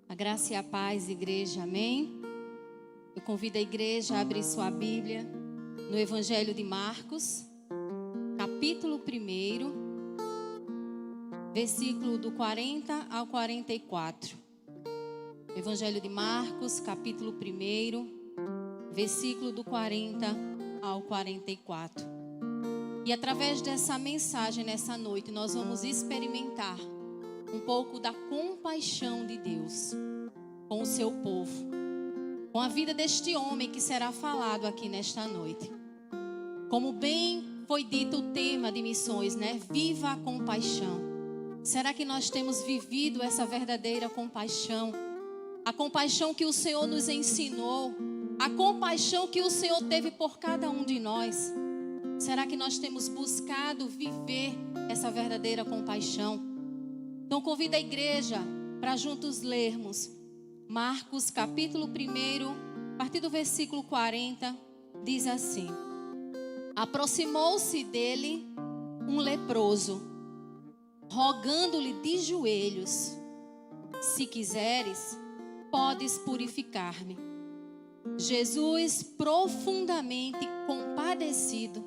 A graça e a paz, igreja, amém? Eu convido a igreja a abrir sua Bíblia no Evangelho de Marcos, capítulo 1, versículo do 40 ao 44. Evangelho de Marcos, capítulo 1, versículo do 40 ao 44. E através dessa mensagem nessa noite, nós vamos experimentar um pouco da compaixão de Deus com o seu povo, com a vida deste homem que será falado aqui nesta noite. Como bem foi dito o tema de missões, né? Viva a compaixão. Será que nós temos vivido essa verdadeira compaixão? A compaixão que o Senhor nos ensinou, a compaixão que o Senhor teve por cada um de nós. Será que nós temos buscado viver essa verdadeira compaixão? Então convido a igreja para juntos lermos Marcos capítulo 1, a partir do versículo 40, diz assim: Aproximou-se dele um leproso, rogando-lhe de joelhos: Se quiseres, podes purificar-me. Jesus, profundamente compadecido,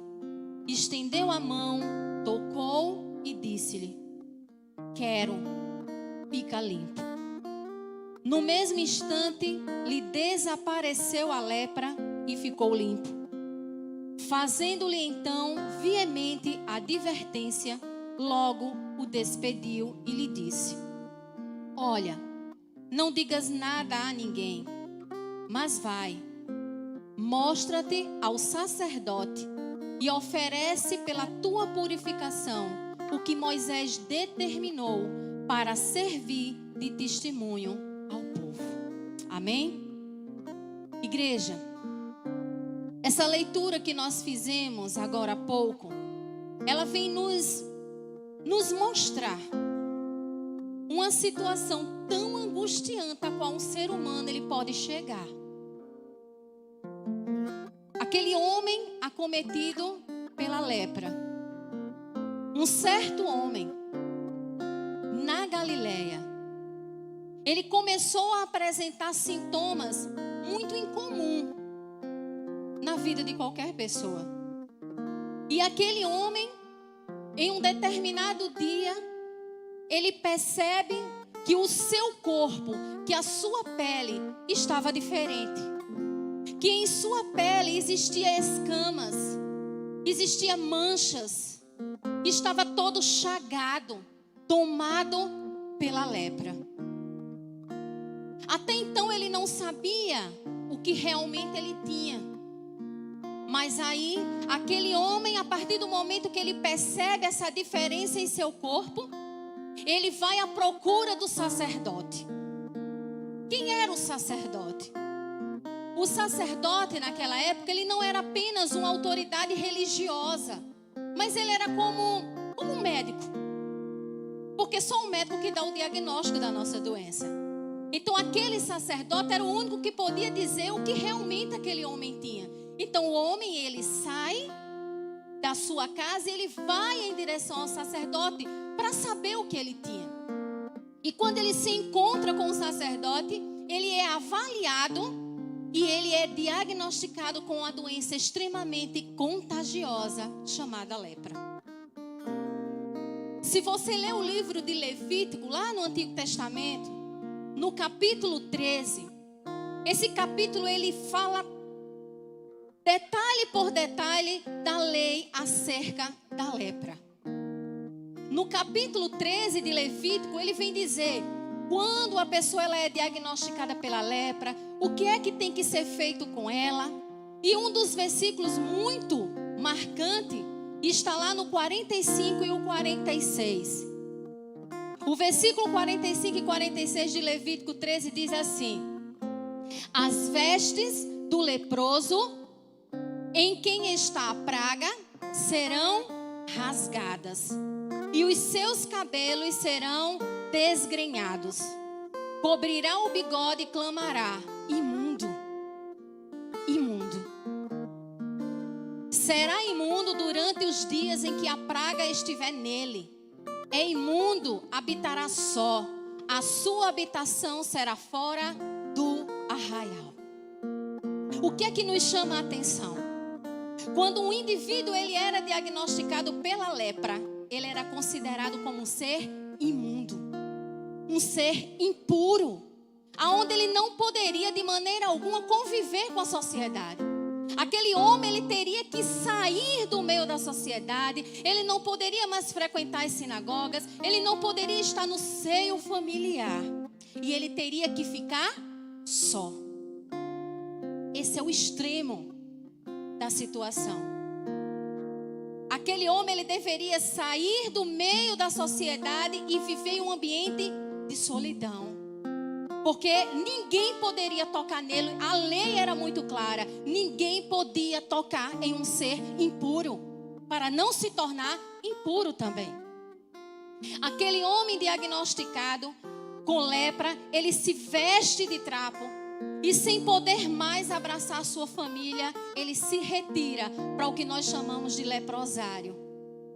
estendeu a mão, tocou e disse-lhe: Quero, fica limpo. No mesmo instante, lhe desapareceu a lepra e ficou limpo. Fazendo-lhe então veemente advertência, logo o despediu e lhe disse: Olha, não digas nada a ninguém, mas vai, mostra-te ao sacerdote e oferece pela tua purificação o que Moisés determinou para servir de testemunho ao povo. Amém? Igreja, essa leitura que nós fizemos agora há pouco, ela vem nos mostrar uma situação tão angustiante a qual um ser humano ele pode chegar. Aquele homem acometido pela lepra. Um certo homem, na Galileia, ele começou a apresentar sintomas muito incomuns na vida de qualquer pessoa. E aquele homem, em um determinado dia, ele percebe que o seu corpo, que a sua pele estava diferente. Que em sua pele existia escamas, existia manchas. Estava todo chagado, tomado pela lepra. Até então ele não sabia o que realmente ele tinha. Mas aí, aquele homem, a partir do momento que ele percebe essa diferença em seu corpo, ele vai à procura do sacerdote. Quem era o sacerdote? O sacerdote naquela época, ele não era apenas uma autoridade religiosa, mas ele era como um médico. Porque só um médico que dá o diagnóstico da nossa doença. Então aquele sacerdote era o único que podia dizer o que realmente aquele homem tinha. Então o homem, ele sai da sua casa e ele vai em direção ao sacerdote para saber o que ele tinha. E quando ele se encontra com o sacerdote, ele é avaliado e ele é diagnosticado com uma doença extremamente contagiosa chamada lepra. Se você ler o livro de Levítico, lá no Antigo Testamento, no capítulo 13, esse capítulo ele fala detalhe por detalhe da lei acerca da lepra. No capítulo 13 de Levítico, ele vem dizer quando a pessoa ela é diagnosticada pela lepra, o que é que tem que ser feito com ela. E um dos versículos muito marcante está lá no 45 e o 46. O versículo 45 e 46 de Levítico 13 diz assim: As vestes do leproso em quem está a praga serão rasgadas, e os seus cabelos serão desgrenhados. Cobrirá o bigode e clamará: imundo, imundo. Será imundo durante os dias em que a praga estiver nele. É imundo, habitará só. a sua habitação será fora do arraial. O que é que nos chama a atenção? Quando um indivíduo ele era diagnosticado pela lepra, ele era considerado como um ser imundo, um ser impuro, aonde ele não poderia de maneira alguma conviver com a sociedade. Aquele homem ele teria que sair do meio da sociedade, ele não poderia mais frequentar as sinagogas, ele não poderia estar no seio familiar e ele teria que ficar só. Esse é o extremo da situação. Aquele homem ele deveria sair do meio da sociedade e viver em um ambiente de solidão. Porque ninguém poderia tocar nele, a lei era muito clara. Ninguém podia tocar em um ser impuro, para não se tornar impuro também. Aquele homem diagnosticado com lepra, ele se veste de trapo e sem poder mais abraçar a sua família, ele se retira para o que nós chamamos de leprosário.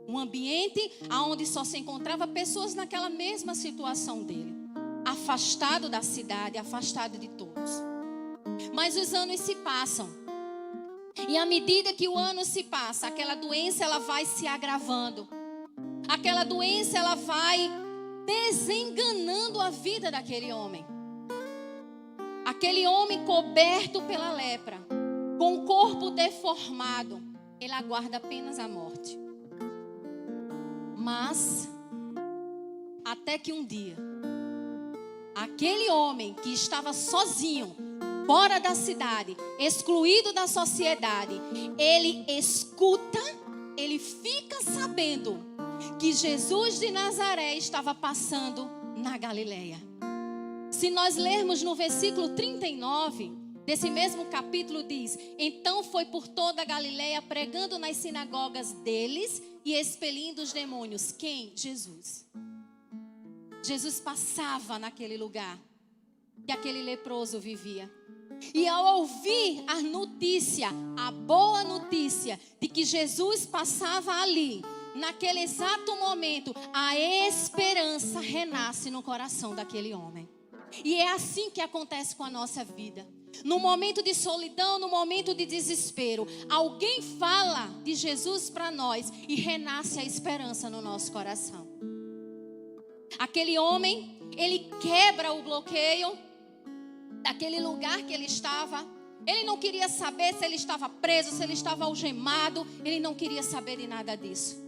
Um ambiente onde só se encontrava pessoas naquela mesma situação dele. Afastado da cidade, afastado de todos. Mas os anos se passam. E à medida que o ano se passa, aquela doença ela vai se agravando. Aquela doença ela vai desenganando a vida daquele homem. Aquele homem coberto pela lepra, com o corpo deformado, ele aguarda apenas a morte. Mas, até que um dia, aquele homem que estava sozinho, fora da cidade, excluído da sociedade, ele escuta, ele fica sabendo que Jesus de Nazaré estava passando na Galileia. Se nós lermos no versículo 39, desse mesmo capítulo diz: então foi por toda a Galileia pregando nas sinagogas deles e expelindo os demônios. Quem? Jesus. Jesus passava naquele lugar que aquele leproso vivia. E ao ouvir a notícia, a boa notícia de que Jesus passava ali, naquele exato momento, a esperança renasce no coração daquele homem. E é assim que acontece com a nossa vida. No momento de solidão, no momento de desespero, alguém fala de Jesus para nós e renasce a esperança no nosso coração. Aquele homem, ele quebra o bloqueio daquele lugar que ele estava. Ele não queria saber se ele estava preso, se ele estava algemado. Ele não queria saber de nada disso.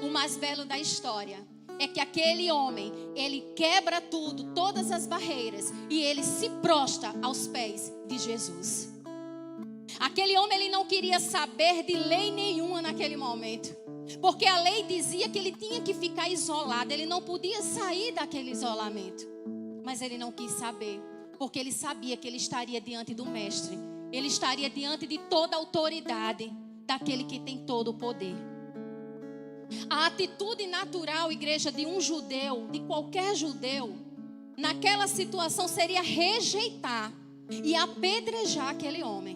O mais belo da história é que aquele homem, ele quebra tudo, todas as barreiras, e ele se prostra aos pés de Jesus. Aquele homem, ele não queria saber de lei nenhuma naquele momento. Porque a lei dizia que ele tinha que ficar isolado, ele não podia sair daquele isolamento. Mas ele não quis saber, porque ele sabia que ele estaria diante do mestre. Ele estaria diante de toda a autoridade daquele que tem todo o poder. A atitude natural, igreja, de um judeu, de qualquer judeu, naquela situação seria rejeitar e apedrejar aquele homem.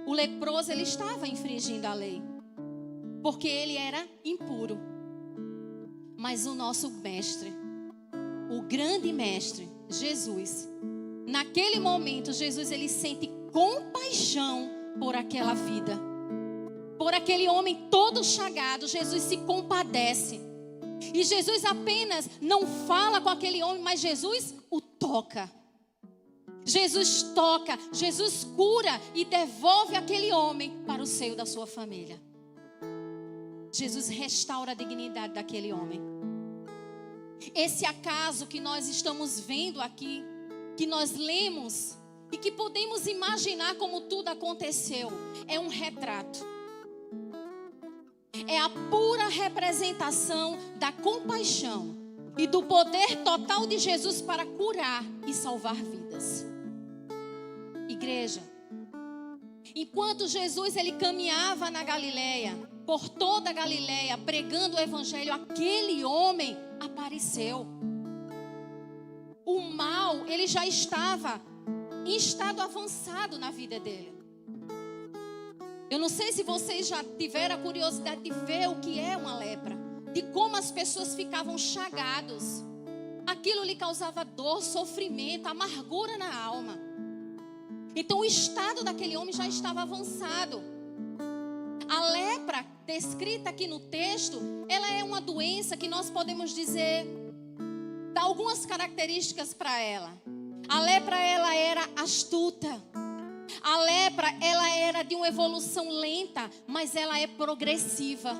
O leproso, ele estava infringindo a lei, porque ele era impuro. Mas o nosso mestre, o grande mestre, Jesus, naquele momento, Jesus ele sente compaixão por aquela vida. Por aquele homem todo chagado, Jesus se compadece. E Jesus apenas não fala com aquele homem, mas Jesus o toca. Jesus toca, Jesus cura e devolve aquele homem para o seio da sua família. Jesus restaura a dignidade daquele homem. Esse acaso que nós estamos vendo aqui, que nós lemos e que podemos imaginar como tudo aconteceu, é um retrato. É a pura representação da compaixão e do poder total de Jesus para curar e salvar vidas. Igreja, enquanto Jesus ele caminhava na Galileia, por toda a Galileia, pregando o evangelho, aquele homem apareceu. O mal, ele já estava em estado avançado na vida dele. Eu não sei se vocês já tiveram a curiosidade de ver o que é uma lepra, de como as pessoas ficavam chagadas. Aquilo lhe causava dor, sofrimento, amargura na alma. Então o estado daquele homem já estava avançado. A lepra, descrita aqui no texto, ela é uma doença que nós podemos dizer, dá algumas características para ela. A lepra, ela era astuta. A lepra, ela era de uma evolução lenta, mas ela é progressiva.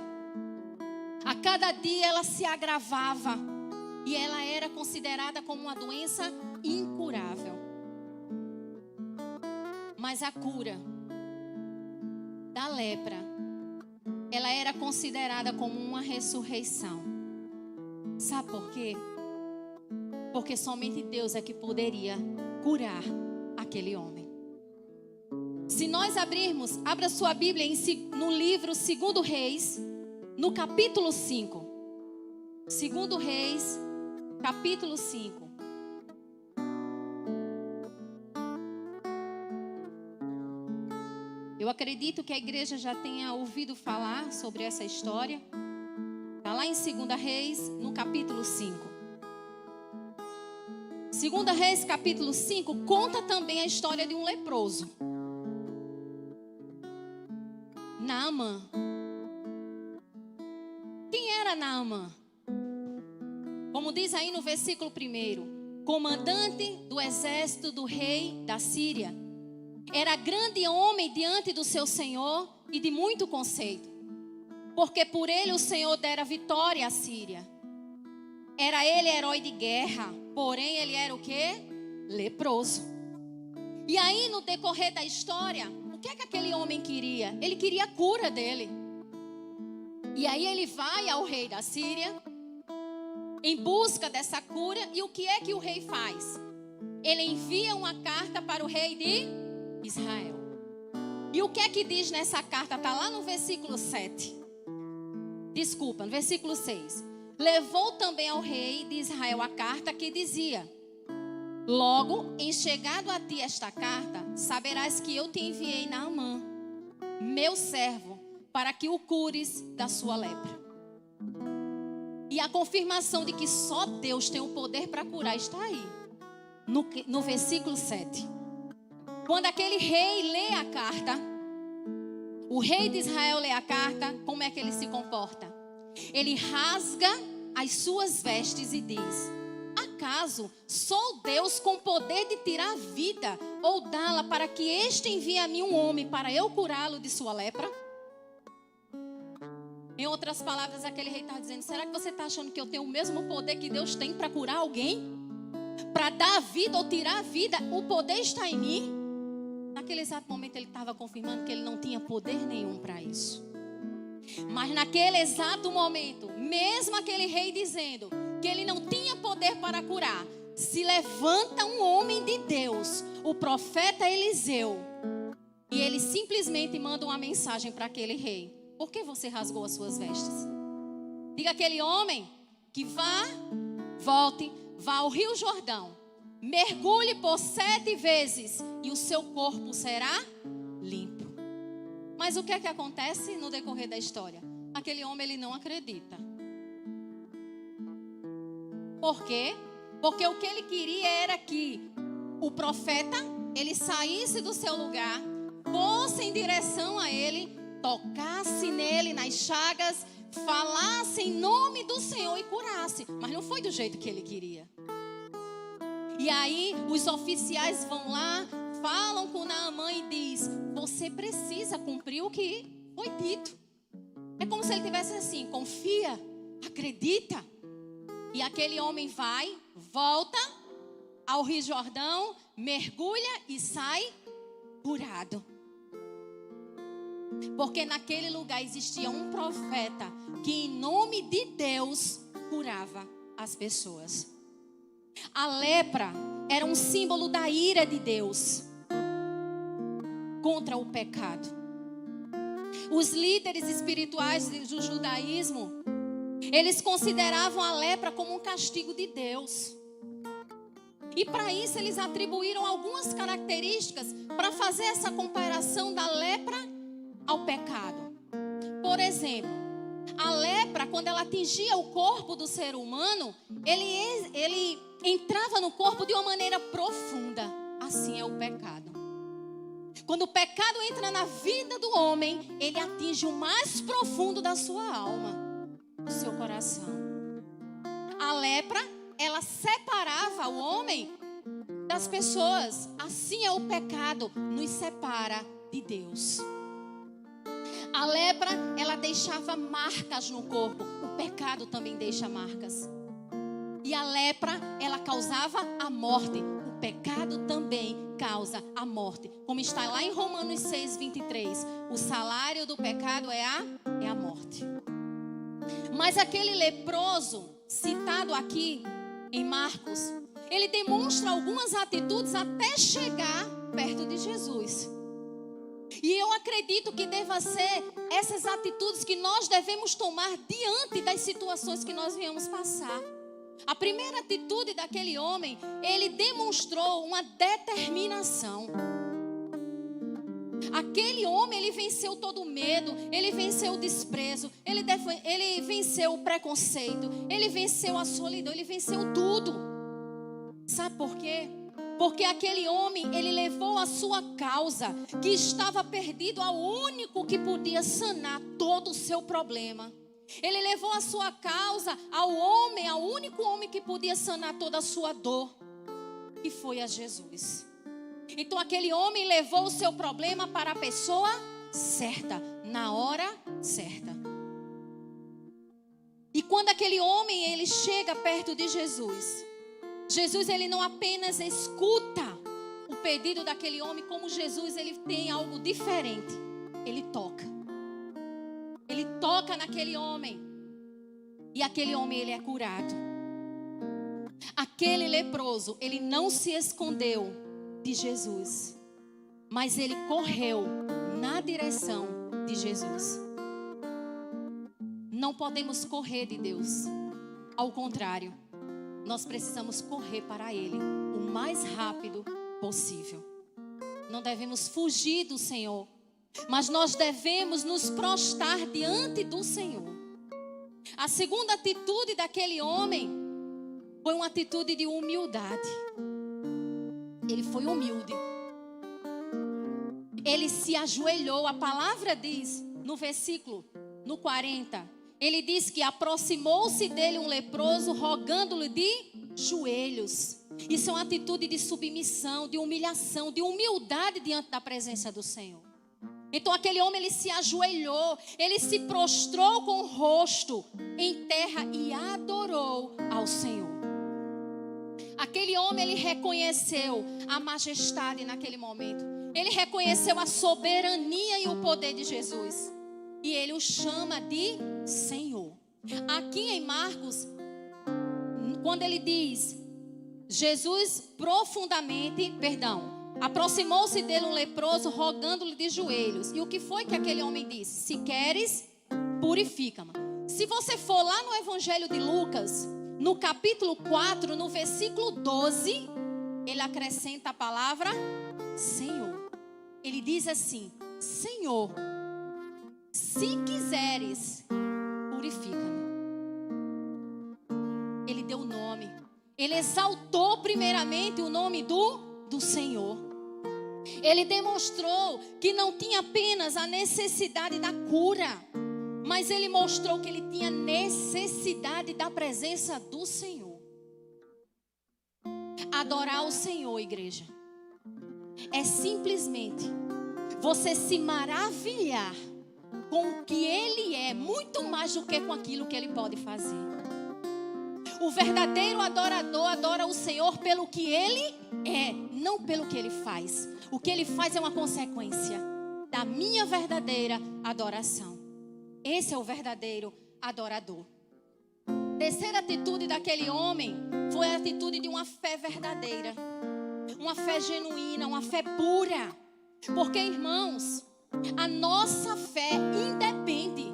A cada dia ela se agravava e ela era considerada como uma doença incurável. Mas a cura da lepra, ela era considerada como uma ressurreição. Sabe por quê? Porque somente Deus é que poderia curar aquele homem. Se nós abrirmos, abra sua Bíblia no livro 2 Reis, no capítulo 5. 2 Reis, capítulo 5. Eu acredito que a igreja já tenha ouvido falar sobre essa história. Está lá em 2 Reis, no capítulo 5. 2 Reis, capítulo 5, conta também a história de um leproso. Naamã. Quem era Naamã? Como diz aí no versículo 1, comandante do exército do rei da Síria. Era grande homem diante do seu senhor e de muito conceito, porque por ele o Senhor dera vitória à Síria. Era ele herói de guerra, porém ele era o quê? Leproso. E aí no decorrer da história, o que é que aquele homem queria? Ele queria a cura dele. E aí ele vai ao rei da Síria em busca dessa cura. E o que é que o rei faz? Ele envia uma carta para o rei de Israel. E o que é que diz nessa carta? Está lá no versículo 7. Desculpa, no versículo 6. Levou também ao rei de Israel a carta que dizia: logo, em chegado a ti esta carta, saberás que eu te enviei Naamã, meu servo, para que o cures da sua lepra. E a confirmação de que só Deus tem o poder para curar está aí, no versículo 7. Quando aquele rei lê a carta, o rei de Israel lê a carta, como é que ele se comporta? Ele rasga as suas vestes e diz: acaso sou Deus com poder de tirar a vida ou dá-la para que este envie a mim um homem para eu curá-lo de sua lepra? Em outras palavras, aquele rei está dizendo: será que você está achando que eu tenho o mesmo poder que Deus tem para curar alguém? Para dar a vida ou tirar a vida? O poder está em mim? Naquele exato momento ele estava confirmando que ele não tinha poder nenhum para isso. Mas naquele exato momento, mesmo aquele rei dizendo que ele não tinha poder para curar, se levanta um homem de Deus, o profeta Eliseu, e ele simplesmente manda uma mensagem para aquele rei: por que você rasgou as suas vestes? Diga aquele homem que volte, vá ao Rio Jordão, mergulhe por 7 vezes e o seu corpo será limpo. Mas o que é que acontece no decorrer da história? Aquele homem, ele não acredita. Por quê? Porque o que ele queria era que o profeta, ele saísse do seu lugar, fosse em direção a ele, tocasse nele nas chagas, falasse em nome do Senhor e curasse. Mas não foi do jeito que ele queria. E aí os oficiais vão lá, falam com Naamã e diz: você precisa cumprir o que foi dito. É como se ele tivesse assim: confia, acredita. E aquele homem vai, volta ao Rio Jordão, mergulha e sai curado. Porque naquele lugar existia um profeta que em nome de Deus curava as pessoas. A lepra era um símbolo da ira de Deus contra o pecado. Os líderes espirituais do judaísmo, eles consideravam a lepra como um castigo de Deus. E para isso eles atribuíram algumas características para fazer essa comparação da lepra ao pecado. Por exemplo, A lepra, quando ela atingia o corpo do ser humano, ele entrava no corpo de uma maneira profunda. Assim é o pecado. Quando o pecado entra na vida do homem, ele atinge o mais profundo da sua alma, do seu coração. A lepra, ela separava o homem das pessoas. Assim é o pecado, nos separa de Deus. A lepra, ela deixava marcas no corpo. O pecado também deixa marcas. E a lepra, ela causava a morte. O pecado também causa a morte. Como está lá em Romanos 6:23. O salário do pecado é a morte. Mas aquele leproso, citado aqui em Marcos, ele demonstra algumas atitudes até chegar perto de Jesus. E eu acredito que deva ser essas atitudes que nós devemos tomar diante das situações que nós viemos passar. A primeira atitude daquele homem, ele demonstrou uma determinação. Aquele homem, ele venceu todo o medo, ele venceu o desprezo, ele venceu o preconceito, ele venceu a solidão, ele venceu tudo. Sabe por quê? Porque aquele homem, ele levou a sua causa, que estava perdido ao único que podia sanar todo o seu problema. Ele levou a sua causa ao único homem que podia sanar toda a sua dor, que foi a Jesus. Então aquele homem levou o seu problema para a pessoa certa, na hora certa. E quando aquele homem, ele chega perto de Jesus, ele não apenas escuta o pedido daquele homem, como Jesus, ele tem algo diferente. Ele toca. Ele toca naquele homem. E aquele homem, ele é curado. Aquele leproso, ele não se escondeu de Jesus, mas ele correu na direção de Jesus. Não podemos correr de Deus. Ao contrário, nós precisamos correr para Ele o mais rápido possível. Não devemos fugir do Senhor, mas nós devemos nos prostrar diante do Senhor. A segunda atitude daquele homem foi uma atitude de humildade. Ele foi humilde. Ele se ajoelhou. A palavra diz no versículo, no 40, ele diz que aproximou-se dele um leproso, rogando-lhe de joelhos. Isso é uma atitude de submissão, de humilhação, de humildade diante da presença do Senhor. Então aquele homem, ele se ajoelhou, ele se prostrou com o rosto em terra e adorou ao Senhor. Aquele homem, ele reconheceu a majestade naquele momento. Ele reconheceu a soberania e o poder de Jesus. E ele o chama de Senhor. Aqui em Marcos, quando ele diz, aproximou-se dele um leproso, rogando-lhe de joelhos. E o que foi que aquele homem disse? Se queres, purifica-me. Se você for lá no Evangelho de Lucas, no capítulo 4, no versículo 12, ele acrescenta a palavra Senhor. Ele diz assim: Senhor, se quiseres, purifica-me. Ele deu o nome. Ele exaltou primeiramente o nome do Senhor. Ele demonstrou que não tinha apenas a necessidade da cura, mas ele mostrou que ele tinha necessidade da presença do Senhor. Adorar o Senhor, igreja, é simplesmente você se maravilhar com o que Ele é, muito mais do que com aquilo que Ele pode fazer. O verdadeiro adorador adora o Senhor pelo que Ele é, não pelo que Ele faz. O que Ele faz é uma consequência da minha verdadeira adoração. Esse é o verdadeiro adorador. Terceira atitude daquele homem foi a atitude de uma fé verdadeira, uma fé genuína, uma fé pura. Porque, irmãos, a nossa fé independe.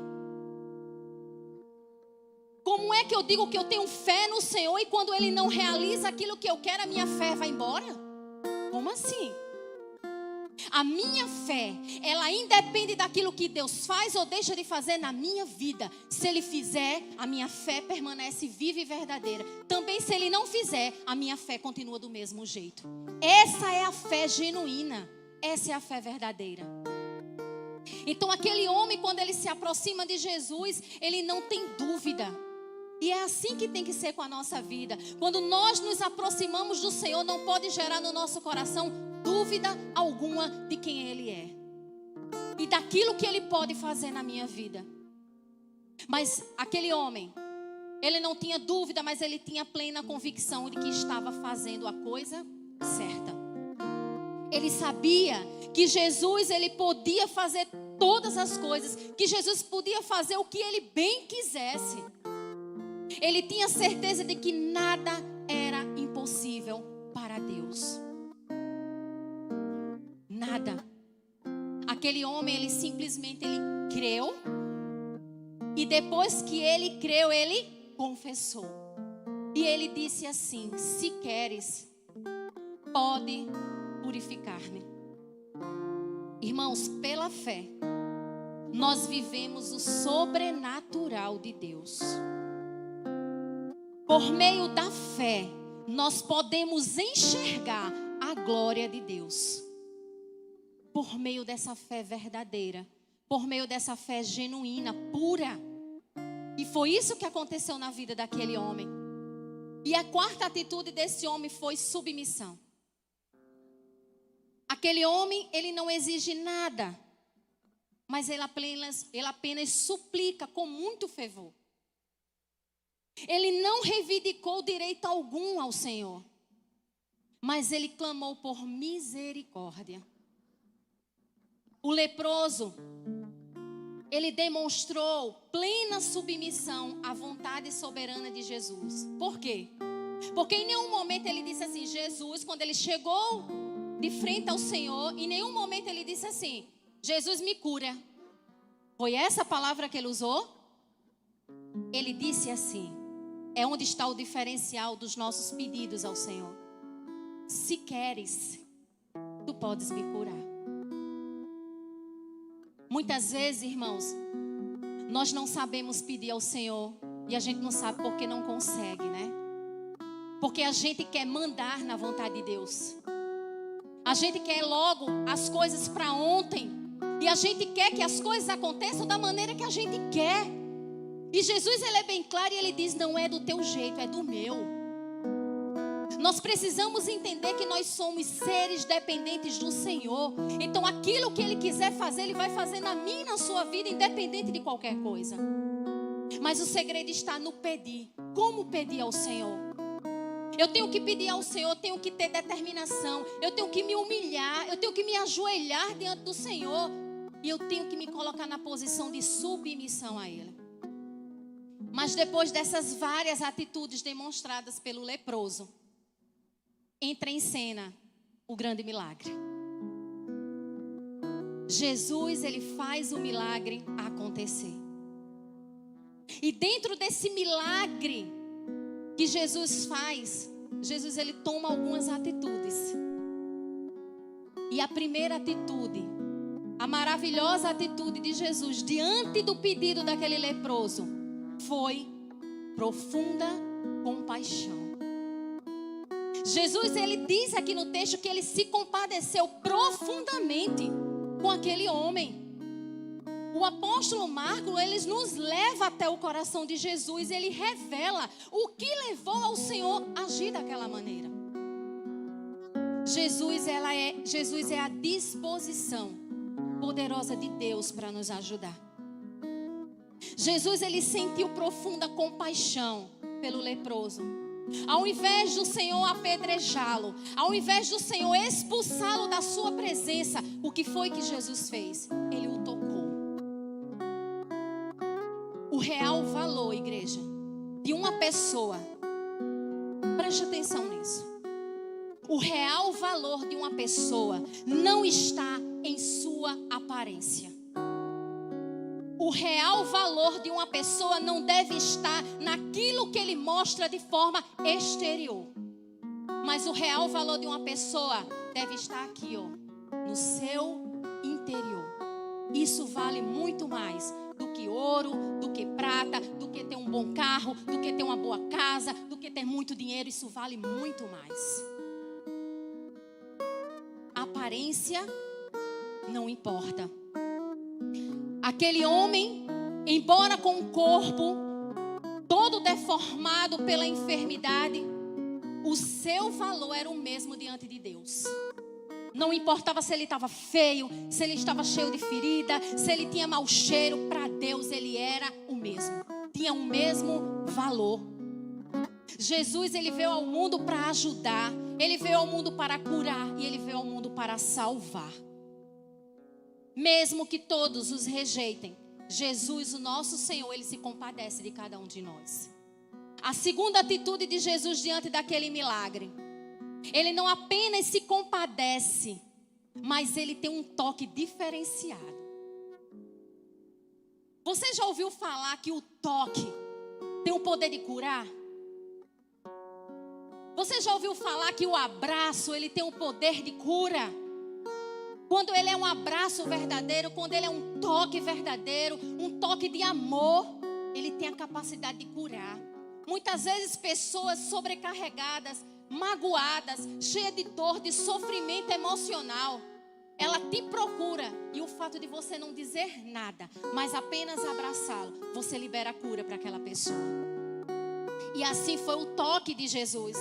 Como é que eu digo que eu tenho fé no Senhor e quando Ele não realiza aquilo que eu quero, a minha fé vai embora? Como assim? A minha fé, ela independe daquilo que Deus faz ou deixa de fazer na minha vida. Se Ele fizer, a minha fé permanece viva e verdadeira. Também se Ele não fizer, a minha fé continua do mesmo jeito. Essa é a fé genuína. Essa é a fé verdadeira. Então aquele homem, quando ele se aproxima de Jesus, ele não tem dúvida. E é assim que tem que ser com a nossa vida. Quando nós nos aproximamos do Senhor, não pode gerar no nosso coração dúvida alguma de quem Ele é e daquilo que Ele pode fazer na minha vida. Mas aquele homem, ele não tinha dúvida, mas ele tinha plena convicção de que estava fazendo a coisa certa. Ele sabia que Jesus, ele podia fazer todas as coisas, que Jesus podia fazer o que ele bem quisesse. Ele tinha certeza de que nada era impossível para Deus. Nada. Aquele homem, ele simplesmente creu. E depois que ele creu, ele confessou. E ele disse assim: se queres, pode purificar-me. Irmãos, pela fé, nós vivemos o sobrenatural de Deus. Por meio da fé, nós podemos enxergar a glória de Deus. Por meio dessa fé verdadeira, por meio dessa fé genuína, pura. E foi isso que aconteceu na vida daquele homem. E a quarta atitude desse homem foi submissão. Aquele homem, ele não exige nada, mas ele apenas suplica com muito fervor. Ele não reivindicou direito algum ao Senhor, mas ele clamou por misericórdia. O leproso, ele demonstrou plena submissão à vontade soberana de Jesus. Por quê? Porque em nenhum momento ele disse assim, Jesus, quando ele chegou de frente ao Senhor, em nenhum momento ele disse assim, Jesus me cura. Foi essa a palavra que ele usou? Ele disse assim, é onde está o diferencial dos nossos pedidos ao Senhor. Se queres, tu podes me curar. Muitas vezes, irmãos, nós não sabemos pedir ao Senhor e a gente não sabe porque não consegue, né? Porque a gente quer mandar na vontade de Deus. A gente quer logo as coisas para ontem. E a gente quer que as coisas aconteçam da maneira que a gente quer. E Jesus, ele é bem claro e ele diz, não é do teu jeito, é do meu. Nós precisamos entender que nós somos seres dependentes do Senhor. Então aquilo que Ele quiser fazer, Ele vai fazer na minha e na sua vida, independente de qualquer coisa. Mas o segredo está no pedir. Como pedir ao Senhor? Eu tenho que pedir ao Senhor, eu tenho que ter determinação. Eu tenho que me humilhar, eu tenho que me ajoelhar diante do Senhor. E eu tenho que me colocar na posição de submissão a Ele. Mas depois dessas várias atitudes demonstradas pelo leproso, entra em cena o grande milagre. Jesus, ele faz o milagre acontecer. E dentro desse milagre que Jesus faz, Jesus, ele toma algumas atitudes. E a primeira atitude, a maravilhosa atitude de Jesus diante do pedido daquele leproso, foi profunda compaixão. Jesus, ele diz aqui no texto que ele se compadeceu profundamente com aquele homem. O apóstolo Marcos, ele nos leva até o coração de Jesus, ele revela o que levou ao Senhor a agir daquela maneira. Jesus é a disposição poderosa de Deus para nos ajudar. Jesus, ele sentiu profunda compaixão pelo leproso. Ao invés do Senhor apedrejá-lo, ao invés do Senhor expulsá-lo da sua presença, o que foi que Jesus fez? Ele o tocou. O real valor, igreja, de uma pessoa, preste atenção nisso. O real valor de uma pessoa não está em sua aparência. O real valor de uma pessoa não deve estar naquilo que ele mostra de forma exterior. Mas o real valor de uma pessoa deve estar aqui, ó, no seu interior. Isso vale muito mais do que ouro, do que prata, do que ter um bom carro, do que ter uma boa casa, do que ter muito dinheiro. Isso vale muito mais. A aparência não importa. Aquele homem, embora com o corpo todo deformado pela enfermidade, o seu valor era o mesmo diante de Deus. Não importava se ele estava feio, se ele estava cheio de ferida, se ele tinha mau cheiro, para Deus ele era o mesmo. Tinha o mesmo valor. Jesus, ele veio ao mundo para ajudar, ele veio ao mundo para curar e ele veio ao mundo para salvar. Mesmo que todos os rejeitem, Jesus, o nosso Senhor, ele se compadece de cada um de nós. A segunda atitude de Jesus diante daquele milagre: ele não apenas se compadece, mas ele tem um toque diferenciado. Você já ouviu falar que o toque tem o poder de curar? Você já ouviu falar que o abraço, ele tem o poder de cura? Quando ele é um abraço verdadeiro, quando ele é um toque verdadeiro, um toque de amor, ele tem a capacidade de curar. Muitas vezes pessoas sobrecarregadas, magoadas, cheias de dor, de sofrimento emocional, ela te procura e o fato de você não dizer nada, mas apenas abraçá-lo, você libera a cura para aquela pessoa. E assim foi o toque de Jesus.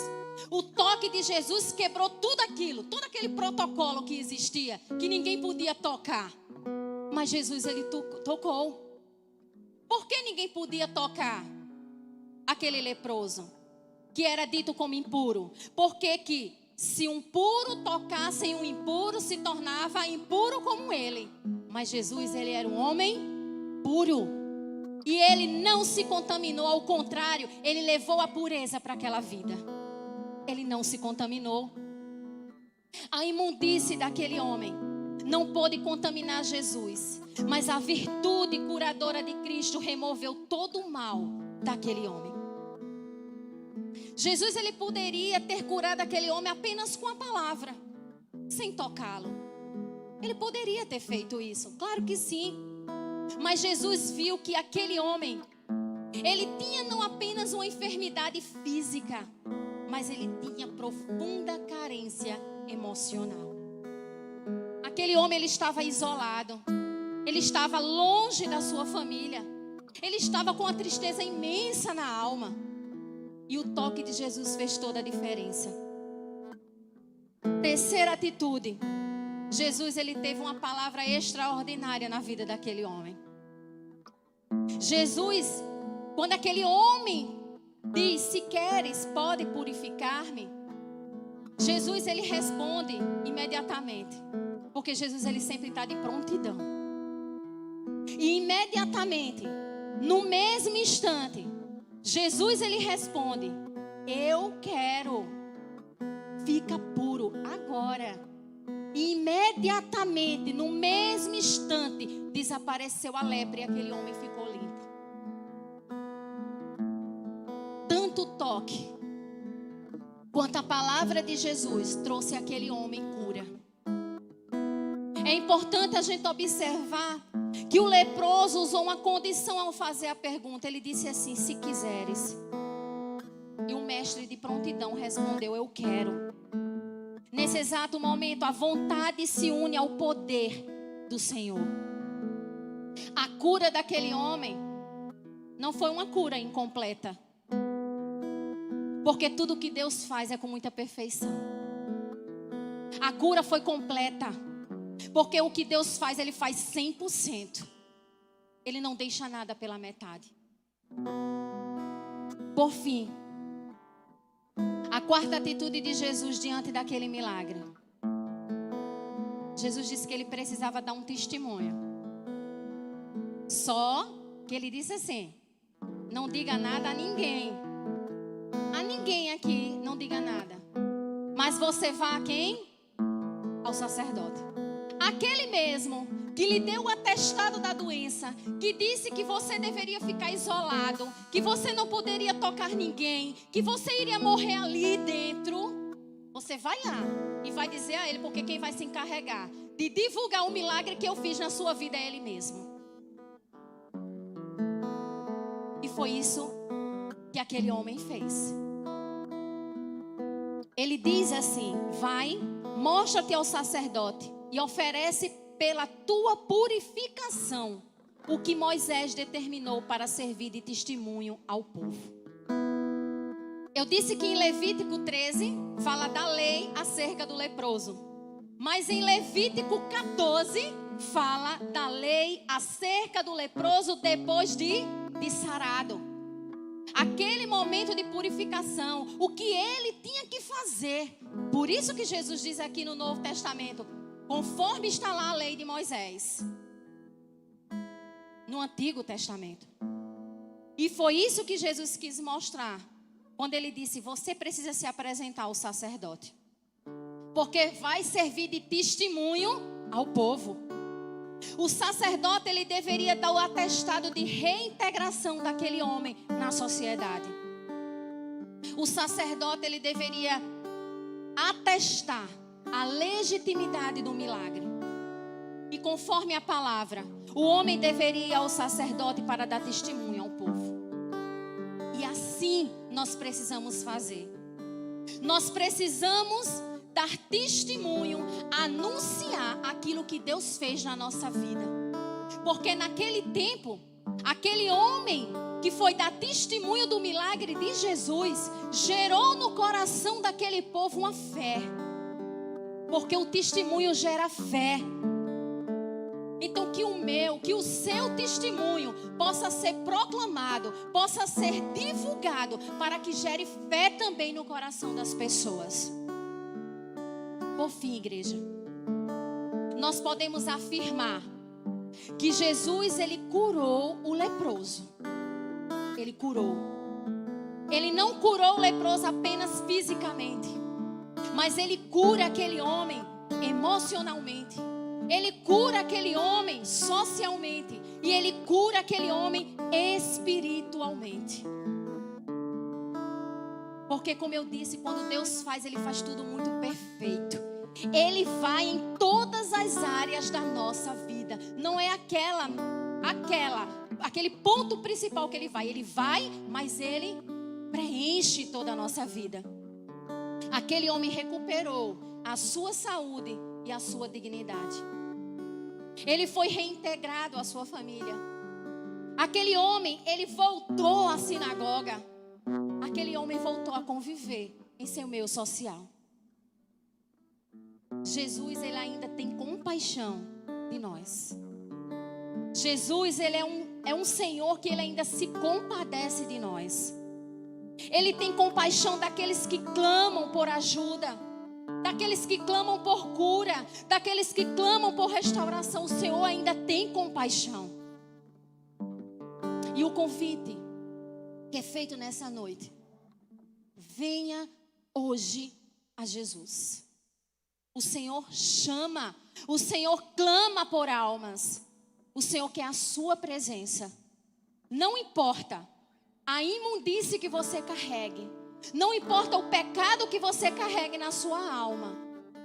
O toque de Jesus quebrou tudo aquilo, todo aquele protocolo que existia, que ninguém podia tocar. Mas Jesus, ele tocou. Por que ninguém podia tocar aquele leproso, que era dito como impuro? Porque que se um puro tocasse em um impuro, se tornava impuro como ele. Mas Jesus, ele era um homem puro. E ele não se contaminou, ao contrário, ele levou a pureza para aquela vida. Ele não se contaminou. A imundície daquele homem não pôde contaminar Jesus, mas a virtude curadora de Cristo removeu todo o mal daquele homem. Jesus, ele poderia ter curado aquele homem apenas com a palavra, sem tocá-lo. Ele poderia ter feito isso, claro que sim. Mas Jesus viu que aquele homem, ele tinha não apenas uma enfermidade física, mas ele tinha profunda carência emocional. Aquele homem, ele estava isolado. Ele estava longe da sua família. Ele estava com uma tristeza imensa na alma. E o toque de Jesus fez toda a diferença. Terceira atitude. Jesus, ele teve uma palavra extraordinária na vida daquele homem. Jesus, quando aquele homem diz: se queres, pode purificar-me. Jesus, ele responde imediatamente. Porque Jesus, ele sempre está de prontidão. E imediatamente, no mesmo instante, Jesus, ele responde: eu quero. Fica puro agora. E imediatamente, no mesmo instante, desapareceu a lepra e aquele homem ficou limpo. Tanto toque quanto a palavra de Jesus trouxe àquele homem cura. É importante a gente observar que o leproso usou uma condição ao fazer a pergunta. Ele disse assim: se quiseres. E o mestre de prontidão respondeu: eu quero. Nesse exato momento, a vontade se une ao poder do Senhor. A cura daquele homem não foi uma cura incompleta. Porque tudo que Deus faz é com muita perfeição. A cura foi completa. Porque o que Deus faz, Ele faz 100%. Ele não deixa nada pela metade. Por fim, a quarta atitude de Jesus diante daquele milagre. Jesus disse que ele precisava dar um testemunho. Só que ele disse assim: não diga nada a ninguém. A ninguém aqui, não diga nada. Mas você vá a quem? Ao sacerdote. Aquele mesmo que lhe deu o atestado da doença, que disse que você deveria ficar isolado, que você não poderia tocar ninguém, que você iria morrer ali dentro. Você vai lá E vai dizer a ele, porque quem vai se encarregar de divulgar o milagre que eu fiz na sua vida é ele mesmo. E foi isso que aquele homem fez. Ele diz assim: vai, mostra-te ao sacerdote e oferece pela tua purificação o que Moisés determinou para servir de testemunho ao povo. Eu disse que em Levítico 13 fala da lei acerca do leproso. Mas em Levítico 14 fala da lei acerca do leproso depois de sarado. Aquele momento de purificação, o que ele tinha que fazer. Por isso que Jesus diz aqui no Novo Testamento, conforme está lá a lei de Moisés. No Antigo Testamento. E foi isso que Jesus quis mostrar quando ele disse: você precisa se apresentar ao sacerdote, porque vai servir de testemunho ao povo. O sacerdote, ele deveria dar o atestado de reintegração daquele homem na sociedade. O sacerdote, ele deveria atestar a legitimidade do milagre. E conforme a palavra, o homem deveria ir ao sacerdote para dar testemunho ao povo. E assim nós precisamos fazer. Nós precisamos dar testemunho, anunciar aquilo que Deus fez na nossa vida. Porque naquele tempo, aquele homem que foi dar testemunho do milagre de Jesus, gerou no coração daquele povo uma fé. Porque o testemunho gera fé. Então que o seu testemunho possa ser proclamado, possa ser divulgado, para que gere fé também no coração das pessoas. Por fim, igreja, nós podemos afirmar que Jesus, ele curou o leproso. Ele curou. Ele não curou o leproso apenas fisicamente, mas ele cura aquele homem emocionalmente. Ele cura aquele homem socialmente. E ele cura aquele homem espiritualmente. Porque, como eu disse, quando Deus faz, ele faz tudo muito perfeito. Ele vai em todas as áreas da nossa vida. Não é aquele ponto principal que ele vai. Ele vai, mas ele preenche toda a nossa vida. Aquele homem recuperou a sua saúde e a sua dignidade. Ele foi reintegrado à sua família. Aquele homem, ele voltou à sinagoga. Aquele homem voltou a conviver em seu meio social. Jesus, ele ainda tem compaixão de nós. Jesus, ele é um Senhor que ele ainda se compadece de nós. Ele tem compaixão daqueles que clamam por ajuda, daqueles que clamam por cura, daqueles que clamam por restauração. O Senhor ainda tem compaixão. E o convite que é feito nessa noite: venha hoje a Jesus. O Senhor chama, o Senhor clama por almas. O Senhor quer a sua presença. Não importa a imundície que você carregue, não importa o pecado que você carregue na sua alma,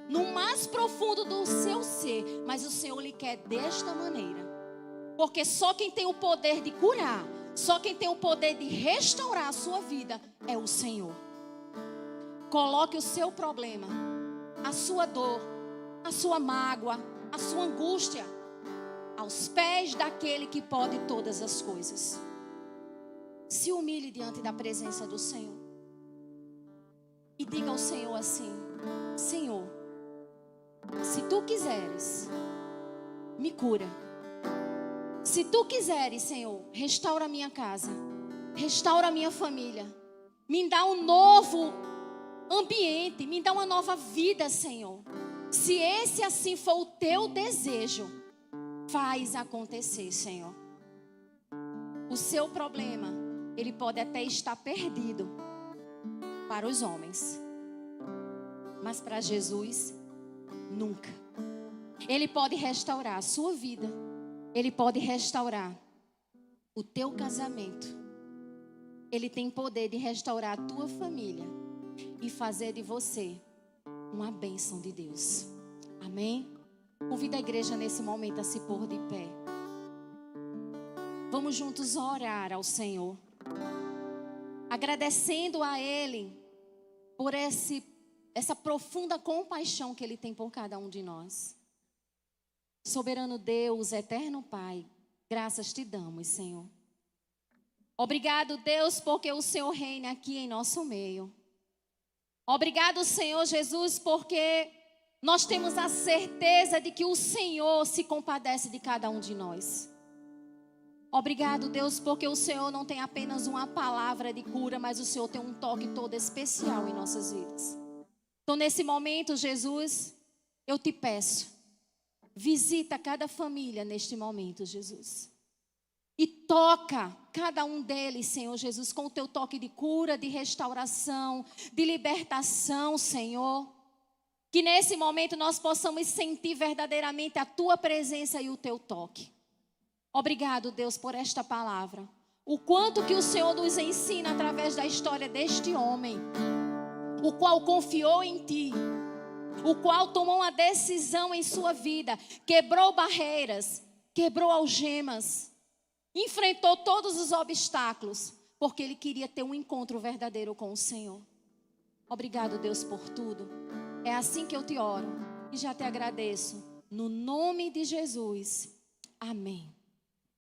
no mais profundo do seu ser, mas o Senhor lhe quer desta maneira. Porque só quem tem o poder de curar, só quem tem o poder de restaurar a sua vida é o Senhor. Coloque o seu problema, a sua dor, a sua mágoa, a sua angústia aos pés daquele que pode todas as coisas. Se humilhe diante da presença do Senhor e diga ao Senhor assim: Senhor, se tu quiseres, me cura. Se tu quiseres, Senhor, restaura a minha casa, restaura a minha família, me dá um novo ambiente, me dá uma nova vida, Senhor. Se esse assim for o teu desejo, faz acontecer, Senhor. O seu problema, ele pode até estar perdido para os homens, mas para Jesus, nunca. Ele pode restaurar a sua vida, ele pode restaurar o teu casamento, ele tem poder de restaurar a tua família e fazer de você uma bênção de Deus. Amém? Convido a igreja nesse momento a se pôr de pé. Vamos juntos orar ao Senhor, agradecendo a Ele por essa profunda compaixão que Ele tem por cada um de nós. Soberano Deus, eterno Pai, graças te damos, Senhor. Obrigado, Deus, porque o Senhor reina aqui em nosso meio. Obrigado, Senhor Jesus, porque nós temos a certeza de que o Senhor se compadece de cada um de nós. Obrigado, Deus, porque o Senhor não tem apenas uma palavra de cura, mas o Senhor tem um toque todo especial em nossas vidas. Então, nesse momento, Jesus, eu te peço, visita cada família neste momento, Jesus. E toca cada um deles, Senhor Jesus, com o teu toque de cura, de restauração, de libertação, Senhor. Que nesse momento nós possamos sentir verdadeiramente a tua presença e o teu toque. Obrigado, Deus, por esta palavra. O quanto que o Senhor nos ensina através da história deste homem, o qual confiou em ti, o qual tomou uma decisão em sua vida, quebrou barreiras, quebrou algemas, enfrentou todos os obstáculos, porque ele queria ter um encontro verdadeiro com o Senhor. Obrigado, Deus, por tudo. É assim que eu te oro e já te agradeço. No nome de Jesus. Amém.